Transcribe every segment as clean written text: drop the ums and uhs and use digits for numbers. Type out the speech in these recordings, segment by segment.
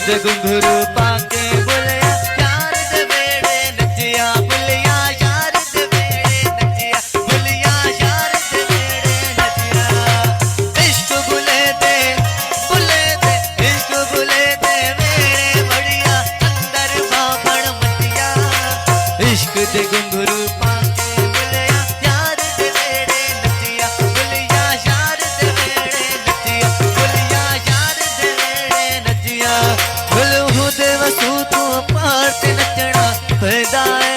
दे घुंघरू पाके बुलिया यार दे वेड़े नचिया बुलिया यार दे वेड़े नचिया बुलिया यार दे वेड़े नचिया इश्क बुले दे इश्क बुले दे वेड़े बढ़िया अंदर बाबड़ मचिया इश्क दे घुंघरू पाके बुलिया यार दे वेड़े नचिया बुलिया यार दे वेड़े नचिया बुलिया यार दे वेड़े नचिया बुलहू दे वसू तू पार ते नचना पैदा है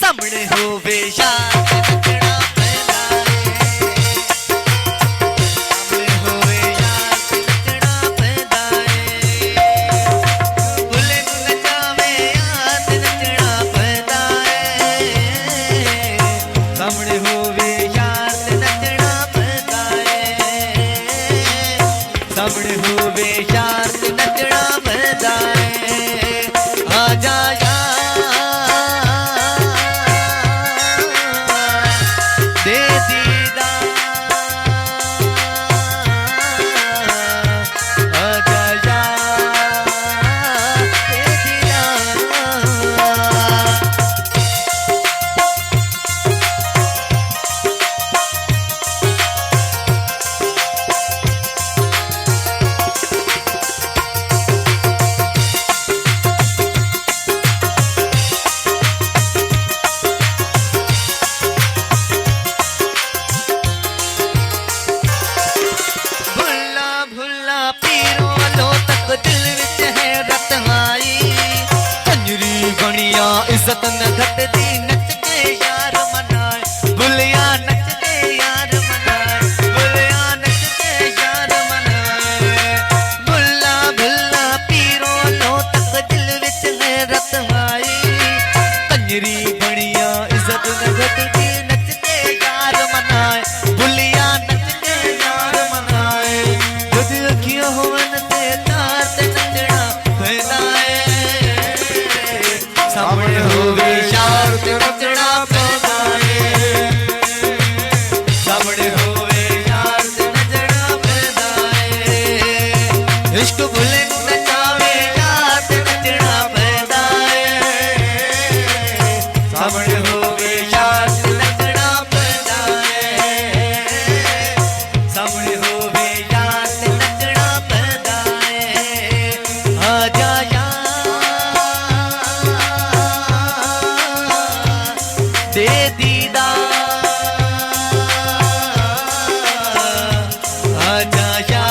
सामने होवे यार ते नचना पैदा है सामने होवे यार ते नचना पैदा है बुले नू नचावे यार ते नचना पैदा है सामने होवे यार ते नचना पैदा है सामने होवे यार ते नचना पैदा है आजा यार दे दीदार आजा यार दे दीदार भुल्ला भुल्ला पीरों लो तक दिल विच है रत आई कंजरी बनिया इज्जत न घटदी नच के यार मनाए बुलिया नच के यार मनाए बुलिया नच के यार मनाए भुल्ला भुल्ला पीरों लो तक दिल विच है रत आई कंजरी बनिया इज्जत न घटदी नच के यार मनाए बुलिया नच के यार मनाए जद अखियां होवन ते तार ते नचना पैदा है सामने होवे यार ते नचना पैदा है सामने होवे यार ते नचना पैदा है इश्क भुले नू नचावे यार ते नचना पैदा है सामने होवे यार ते नचना पैदा है सामने होवे यार ते नचना पैदा है आजा यार दे दीदार आजा यार